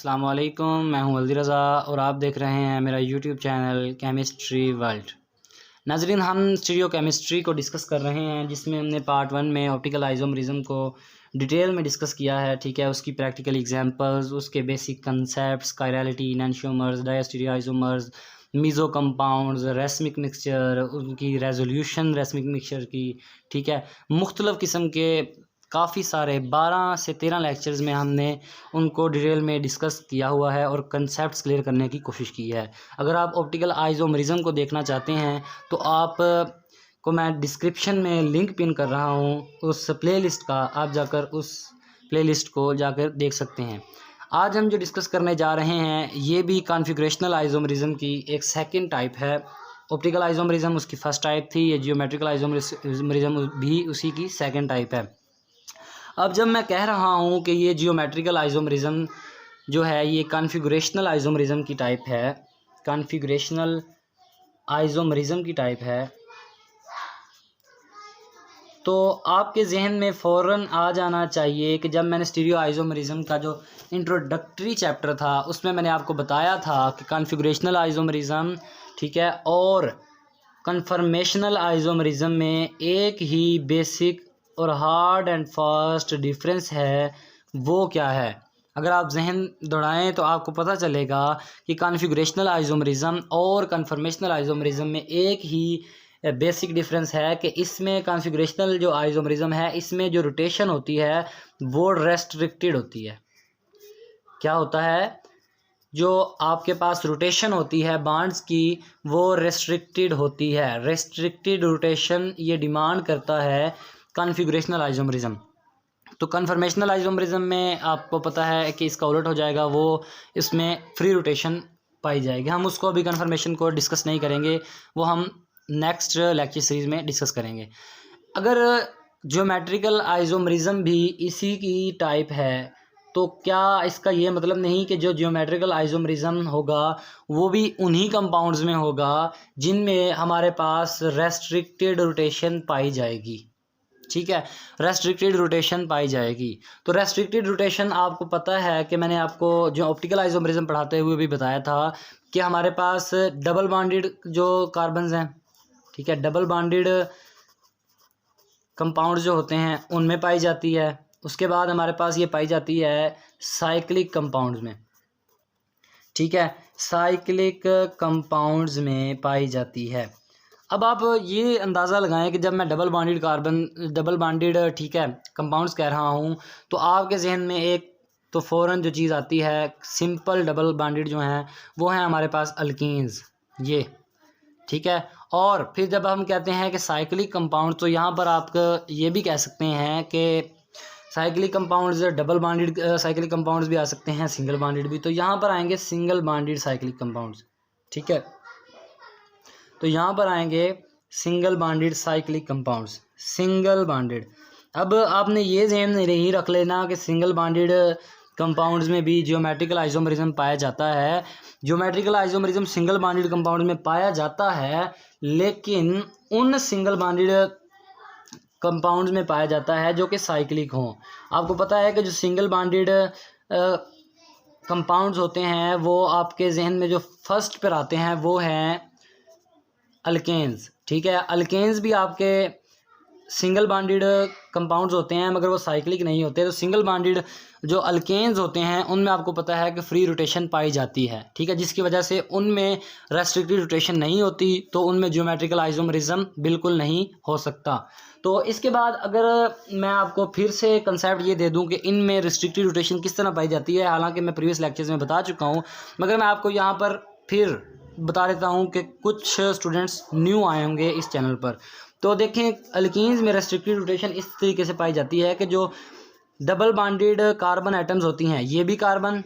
अस्सलाम वालेकुम, मैं हूं वल्दी रज़ा और आप देख रहे हैं मेरा यूट्यूब चैनल केमिस्ट्री वर्ल्ड। नाज़रीन, हम स्टीरियो केमिस्ट्री को डिस्कस कर रहे हैं जिसमें हमने पार्ट 1 में ऑप्टिकल आइसोमरिज्म को डिटेल में डिस्कस किया है। ठीक है, उसकी प्रैक्टिकल एग्जांपल्स, उसके basic concepts, chirality, enantiomers, diastereo isomers, meso compounds, racemic mixture, उनकी रेजोल्यूशन रेसमिक मिक्सचर की। ठीक है, मुख्तलिफ़ किस्म के काफ़ी सारे 12 से 13 लेक्चर्स में हमने उनको डिटेल में डिस्कस किया हुआ है और कंसेप्ट्स क्लियर करने की कोशिश की है। अगर आप ऑप्टिकल आइसोमरिज्म को देखना चाहते हैं तो आप को मैं डिस्क्रिप्शन में लिंक पिन कर रहा हूं उस प्लेलिस्ट का, आप जाकर उस प्लेलिस्ट को जाकर देख सकते हैं। आज हम जो डिस्कस करने जा रहे हैं ये भी कॉन्फ़िगरेशनल आइसोमरिज्म की एक सेकंड टाइप है। ऑप्टिकल आइसोमरिज्म उसकी फ़र्स्ट टाइप थी, ये जियोमेट्रिकल आइसोमरिज्म भी उसी की सेकंड टाइप है। अब जब मैं कह रहा हूँ कि ये जियोमेट्रिकल आइसोमरिज्म जो है ये कॉन्फ़िगरेशनल आइसोमरिज्म की टाइप है, कॉन्फ़िगरेशनल आइसोमरिज्म की टाइप है, तो आपके जहन में फ़ौरन आ जाना चाहिए कि जब मैंने स्टीरियो आइसोमरिज्म का जो इंट्रोडक्टरी चैप्टर था उसमें मैंने आपको बताया था कि कॉन्फ़िगरेशनल आइसोमरिज्म, ठीक है, और कन्फर्मेशनल आइसोमरिज्म में एक ही बेसिक और हार्ड एंड फास्ट डिफरेंस है। वो क्या है? अगर आप जहन दौड़ाएं तो आपको पता चलेगा कि कॉन्फ़िगरेशनल आइसोमरिज्म और कन्फर्मेशनल आइसोमरिज्म में एक ही बेसिक डिफरेंस है कि इसमें कॉन्फ़िगरेशनल जो आइसोमरिज्म है इसमें जो रोटेशन होती है वो रेस्ट्रिक्टेड होती है। क्या होता है? जो आपके पास रोटेशन होती है बॉन्ड्स की वो रेस्ट्रिक्टेड होती है। रेस्ट्रिक्टेड रोटेशन ये डिमांड करता है कॉन्फ़िगरेशनल आइसोमरिज्म। तो कन्फर्मेशनल आइसोमरिज्म में आपको पता है कि इसका उलट हो जाएगा, वो इसमें फ्री रोटेशन पाई जाएगी। हम उसको अभी कन्फर्मेशन को डिस्कस नहीं करेंगे, वो हम नेक्स्ट लेक्चर सीरीज़ में डिस्कस करेंगे। अगर ज्योमेट्रिकल आइसोमरिज्म भी इसी की टाइप है तो क्या इसका ये मतलब नहीं कि जो जियोमेट्रिकल आइसोमरिज्म होगा वो भी उन्हीं कंपाउंड्स में होगा जिनमें हमारे पास रेस्ट्रिक्टेड रोटेशन पाई जाएगी। ठीक है, रेस्ट्रिक्टेड रोटेशन पाई जाएगी। तो रेस्ट्रिक्टेड रोटेशन आपको पता है कि मैंने आपको जो ऑप्टिकल आइसोमरिज्म पढ़ाते हुए भी बताया था कि हमारे पास डबल बॉन्डेड जो कार्बन्स हैं, ठीक है, डबल बॉन्डेड कंपाउंड जो होते हैं उनमें पाई जाती है। उसके बाद हमारे पास ये पाई जाती है साइक्लिक कंपाउंड्स में। ठीक है, साइक्लिक कंपाउंड्स में पाई जाती है। अब आप ये अंदाज़ा लगाएं कि जब मैं डबल बॉन्डेड ठीक है कंपाउंड्स कह रहा हूँ तो आपके जहन में एक तो फ़ौरन जो चीज़ आती है सिंपल डबल बॉन्डेड जो हैं वो हैं हमारे पास अल्कीन्स, ये ठीक है। और फिर जब हम कहते हैं कि साइक्लिक कंपाउंड तो यहाँ पर आप ये भी कह सकते हैं कि cyclic compounds double bonded cyclic compounds भी आ सकते हैं, सिंगल बॉन्डेड भी। तो यहाँ पर आएंगे सिंगल बॉन्डेड साइक्लिक कंपाउंड्स, ठीक है। तो यहाँ पर आएंगे single bonded cyclic compounds, single bonded. अब आपने ये ज़हन नहीं रख लेना कि सिंगल बॉन्डेड कंपाउंड्स में भी जियोमेट्रिकल आइसोमरिज्म पाया जाता है। Geometrical isomerism single bonded compound में पाया जाता है, लेकिन उन सिंगल बॉन्डेड कंपाउंड्स में पाया जाता है जो कि साइक्लिक हों। आपको पता है कि जो सिंगल बॉन्डेड कंपाउंड्स होते हैं वो आपके जहन में जो फर्स्ट पर आते हैं वो हैं अल्केन्स, ठीक है। अल्केन्स भी आपके सिंगल बॉन्डेड कंपाउंड्स होते हैं मगर वो साइक्लिक नहीं होते। तो सिंगल बॉन्डेड जो अल्केन्स होते हैं उनमें आपको पता है कि फ्री रोटेशन पाई जाती है, ठीक है, जिसकी वजह से उनमें रेस्ट्रिक्टेड रोटेशन नहीं होती, तो उनमें ज्योमेट्रिकल आइसोमरिज्म बिल्कुल नहीं हो सकता। तो इसके बाद अगर मैं आपको फिर से कंसेप्ट ये दे दूं कि इनमें रेस्ट्रिक्टेड रोटेशन किस तरह पाई जाती है, हालांकि मैं प्रीवियस लेक्चर्स में बता चुका हूँ, मगर मैं आपको यहाँ पर फिर बता देता हूँ कि कुछ स्टूडेंट्स न्यू आए होंगे इस चैनल पर। तो देखें, अल्कीन्स में रेस्ट्रिक्टेड रोटेशन इस तरीके से पाई जाती है कि जो डबल बॉन्डेड कार्बन एटम्स होती हैं, ये भी कार्बन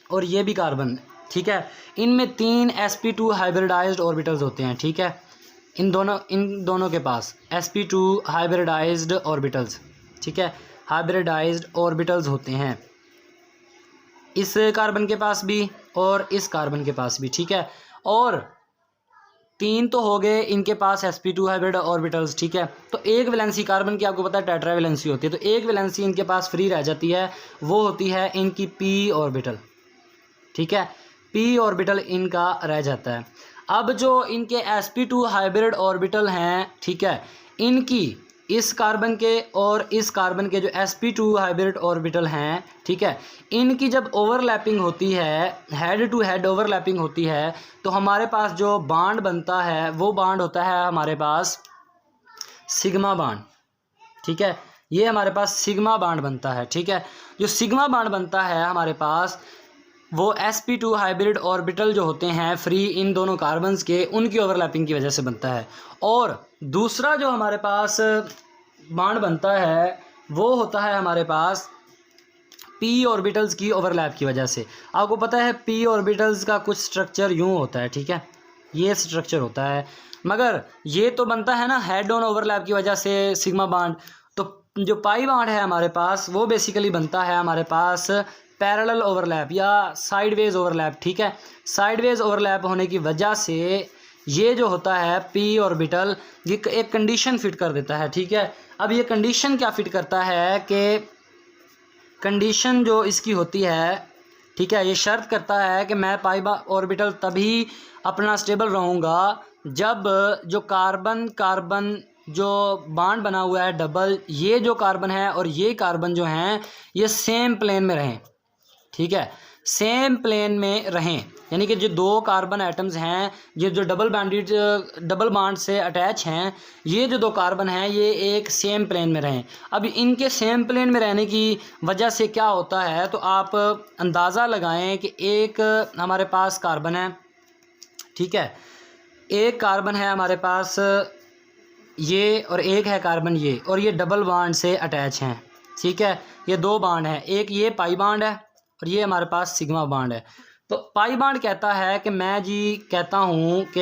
और ये भी कार्बन, ठीक है, इनमें 3 sp2 हाइब्रिडाइज्ड ऑर्बिटल्स होते हैं, ठीक है। इन दोनों के पास sp2 हाइब्रिडाइज्ड ऑर्बिटल्स, ठीक है, हाइब्रिडाइज्ड ऑर्बिटल्स होते हैं, इस कार्बन के पास भी और इस कार्बन के पास भी, ठीक है। और 3 तो हो गए इनके पास sp2 हाइब्रिड ऑर्बिटल्स, ठीक है। तो एक वैलेंसी कार्बन की आपको पता है टेट्रा वैलेंसी होती है, तो एक वैलेंसी इनके पास फ्री रह जाती है, वो होती है इनकी p ऑर्बिटल, ठीक है, p ऑर्बिटल इनका रह जाता है। अब जो इनके sp2 हाइब्रिड ऑर्बिटल हैं, ठीक है, इनकी इस कार्बन के और इस कार्बन के जो sp2 हाइब्रिड ऑर्बिटल हैं, ठीक है, इनकी जब ओवरलैपिंग होती है, हेड टू हेड ओवरलैपिंग होती है, तो हमारे पास जो बांड बनता है वो बांड होता है हमारे पास सिग्मा बांड। ठीक है, ये हमारे पास सिग्मा बांड बनता है। ठीक है, जो सिग्मा बांड बनता है हमारे पास वो sp2 हाइब्रिड ऑर्बिटल जो होते हैं फ्री इन दोनों कार्बन्स के, उनकी ओवरलैपिंग की वजह से बनता है। और दूसरा जो हमारे पास बांड बनता है वो होता है हमारे पास p ऑर्बिटल्स की ओवरलैप की वजह से। आपको पता है p ऑर्बिटल्स का कुछ स्ट्रक्चर यूँ होता है, ठीक है, ये स्ट्रक्चर होता है, मगर ये तो बनता है ना हेड ऑन ओवरलैप की वजह से सिग्मा बांड। तो जो पाई बांड है हमारे पास वो बेसिकली बनता है हमारे पास पैरेलल ओवरलैप या साइडवेज ओवरलैप। ठीक है, साइडवेज ओवरलैप होने की वजह से ये जो होता है p ऑर्बिटल ये एक कंडीशन फिट कर देता है। ठीक है, अब ये कंडीशन क्या फिट करता है कि कंडीशन जो इसकी होती है, ठीक है, ये शर्त करता है कि मैं पाई ऑर्बिटल तभी अपना स्टेबल रहूँगा जब जो कार्बन जो बांड बना हुआ है डबल, ये जो कार्बन है और ये कार्बन जो हैं ये सेम प्लेन में रहें। ठीक है, सेम प्लेन में रहें, यानी कि जो दो कार्बन एटम्स हैं ये जो डबल बांड से अटैच हैं, ये जो दो कार्बन हैं ये एक सेम प्लेन में रहें। अब इनके सेम प्लेन में रहने की वजह से क्या होता है, तो आप अंदाज़ा लगाएं कि एक हमारे पास कार्बन है, ठीक है, एक कार्बन है हमारे पास ये और एक है कार्बन ये, और ये डबल बांड से अटैच हैं। ठीक है, ये दो बांड हैं, एक ये पाई बांड है और ये हमारे पास सिग्मा बांड है। तो पाई बांड कहता है कि मैं जी कहता हूँ कि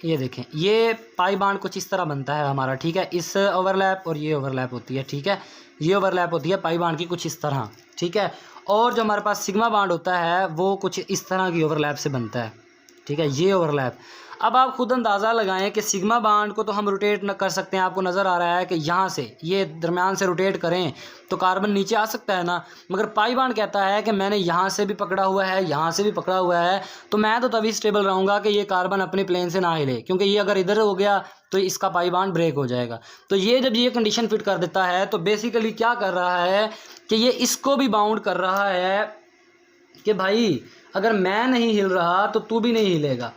ये देखें, ये पाई बांड कुछ इस तरह बनता है हमारा। ठीक है, इस ओवरलैप और ये ओवरलैप होती है। ठीक है, ये ओवरलैप होती है पाई बांड की कुछ इस तरह। ठीक है, और जो हमारे पास सिग्मा बांड होता है वो कुछ इस तरह की ओवरलैप से बनता है। ठीक है, ये ओवरलैप। अब आप खुद अंदाज़ा लगाएं कि सिग्मा बांड को तो हम रोटेट न कर सकते हैं, आपको नज़र आ रहा है कि यहाँ से ये दरमियान से रोटेट करें तो कार्बन नीचे आ सकता है ना, मगर पाई बांड कहता है कि मैंने यहाँ से भी पकड़ा हुआ है, यहाँ से भी पकड़ा हुआ है, तो मैं तो तभी स्टेबल रहूँगा कि ये कार्बन अपने प्लेन से ना हिले, क्योंकि ये अगर इधर हो गया तो इसका पाई बांड ब्रेक हो जाएगा। तो ये जब ये कंडीशन फिट कर देता है तो बेसिकली क्या कर रहा है कि ये इसको भी बाउंड कर रहा है कि भाई अगर मैं नहीं हिल रहा तो तू भी नहीं हिलेगा।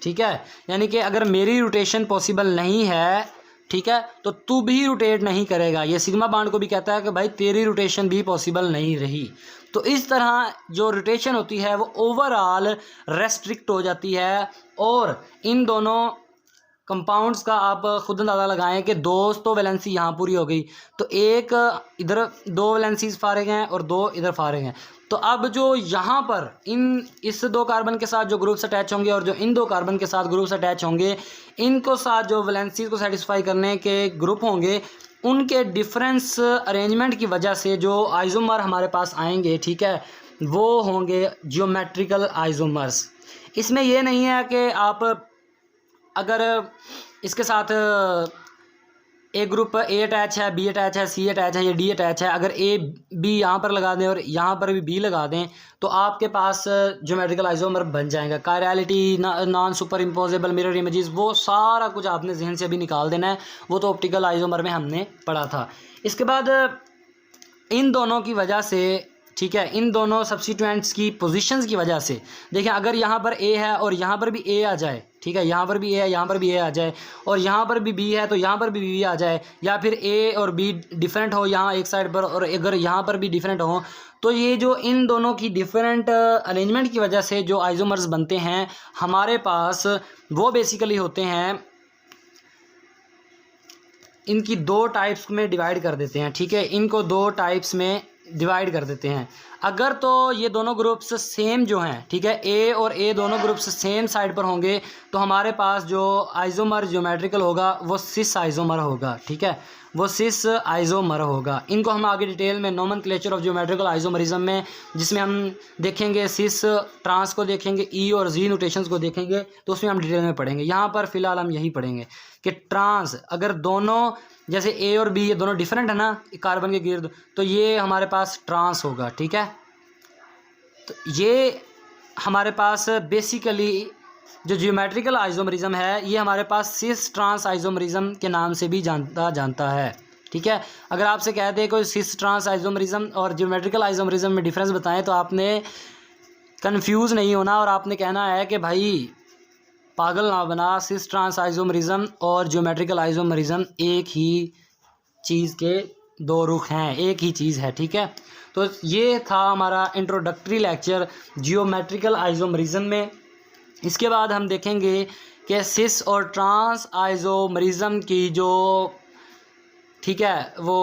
ठीक है, यानी कि अगर मेरी रोटेशन पॉसिबल नहीं है, ठीक है, तो तू भी रोटेट नहीं करेगा। ये सिग्मा बांड को भी कहता है कि भाई तेरी रोटेशन भी पॉसिबल नहीं रही। तो इस तरह जो रोटेशन होती है वो ओवरऑल रेस्ट्रिक्ट हो जाती है। और इन दोनों कंपाउंड्स का आप खुद अंदाज़ा लगाएं कि दो तो वैलेंसी यहाँ पूरी हो गई, तो एक इधर दो वैलेंसीज फारिग हैं और दो इधर फारिग हैं। तो अब जो यहाँ पर इस दो कार्बन के साथ जो ग्रुप्स अटैच होंगे और जो इन दो कार्बन के साथ ग्रुप्स अटैच होंगे, इनको साथ जो वैलेंसीज को सेटिस्फाई करने के ग्रुप होंगे, उनके डिफरेंस अरेंजमेंट की वजह से जो आइसोमर हमारे पास आएंगे, ठीक है, वो होंगे जियोमेट्रिकल आइसोमर्स। इसमें यह नहीं है कि आप अगर इसके साथ ए ग्रुप ए अटैच है, बी अटैच है, सी अटैच है या डी अटैच है, अगर ए बी यहाँ पर लगा दें और यहाँ पर भी बी लगा दें तो आपके पास ज्योमेट्रिकल आइसोमर बन जाएगा। Chirality, non super imposable mirror images, वो सारा कुछ आपने जहन से अभी निकाल देना है, वो तो ऑप्टिकल आइसोमर में हमने पढ़ा था। इसके बाद इन दोनों की वजह से, ठीक है, इन दोनों सब्स्टिट्यूएंट्स की पोजीशंस की वजह से, देखिए अगर यहाँ पर ए है और यहाँ पर भी ए आ जाए, ठीक है, यहाँ पर भी ए है, यहाँ पर भी ए आ जाए, और यहाँ पर भी बी है तो यहाँ पर भी बी आ जाए, या फिर ए और बी डिफरेंट हो यहाँ एक साइड पर और अगर यहाँ पर भी डिफरेंट हो, तो ये जो इन दोनों की डिफरेंट अरेंजमेंट की वजह से जो आइसोमर्स बनते हैं हमारे पास, वो बेसिकली होते हैं, इनकी दो टाइप्स में डिवाइड कर देते हैं। ठीक है, इनको दो टाइप्स में डिवाइड कर देते हैं। अगर तो ये दोनों ग्रुप्स सेम जो हैं, ठीक है, ए और ए दोनों ग्रुप्स सेम साइड पर होंगे तो हमारे पास जो आइसोमर ज्योमेट्रिकल होगा वो सिस आइसोमर होगा। ठीक है, वो सिस आइसोमर होगा। इनको हम आगे डिटेल में नोमेनक्लेचर ऑफ ज्योमेट्रिकल आइसोमरिज्म में, जिसमें हम देखेंगे सिस ट्रांस को देखेंगे, ई और जी नोटेशंस को देखेंगे, तो उसमें हम डिटेल में पढ़ेंगे। यहाँ पर फिलहाल हम यही पढ़ेंगे कि ट्रांस अगर दोनों जैसे ए और बी ये दोनों डिफरेंट है ना कार्बन के गिर्द, तो ये हमारे पास ट्रांस होगा। ठीक है, तो ये हमारे पास बेसिकली जो जियोमेट्रिकल आइसोमरिज्म है ये हमारे पास सिस ट्रांस आइसोमरिज्म के नाम से भी जानता है। ठीक है, अगर आपसे कह दे कोई सिस ट्रांस आइसोमरिज्म और जियोमेट्रिकल आइसोमरिज्म में डिफरेंस बताएं तो आपने कंफ्यूज नहीं होना और आपने कहना है कि भाई पागल ना बना, सिस ट्रांस आइसोमरिज्म और जियोमेट्रिकल आइसोमरिज्म एक ही चीज़ के दो रुख हैं, एक ही चीज़ है। ठीक है, तो ये था हमारा इंट्रोडक्टरी लेक्चर जियोमेट्रिकल आइसोमरिज्म में। इसके बाद हम देखेंगे कि सिस और ट्रांस आइसोमरिज्म की जो ठीक है वो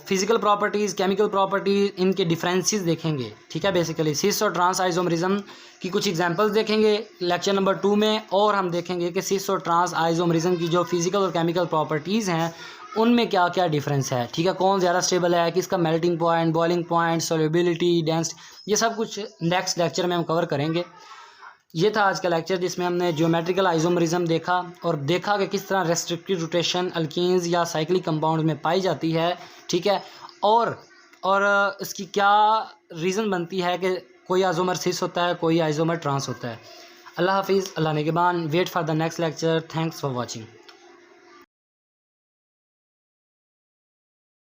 फिज़िकल प्रॉपर्टीज़, केमिकल प्रॉपर्टीज़, इनके डिफरेंसेस देखेंगे। ठीक है, बेसिकली सिस और ट्रांस आइसोमरिज्म की कुछ एग्जांपल्स देखेंगे लेक्चर नंबर 2 में, और हम देखेंगे कि सिस और ट्रांस आइसोमरिज्म की जो फिज़िकल और केमिकल प्रॉपर्टीज़ हैं उनमें क्या क्या डिफरेंस है। ठीक है, कौन ज़्यादा स्टेबल है, किसका melting point, boiling point, solubility, density, ये सब कुछ नेक्स्ट लेक्चर में हम कवर करेंगे। ये था आज का लेक्चर जिसमें हमने जियोमेट्रिकल आइसोमरिज्म देखा और देखा कि किस तरह रेस्ट्रिक्टिव रोटेशन अल्कीन्स या साइक्लिक कंपाउंड में पाई जाती है। ठीक है, और इसकी क्या रीज़न बनती है कि कोई आइसोमर सिस होता है, कोई आइसोमर ट्रांस होता है। अल्लाह हाफिज़, अल्लाह निगहबान। Wait for the next lecture. Thanks for watching.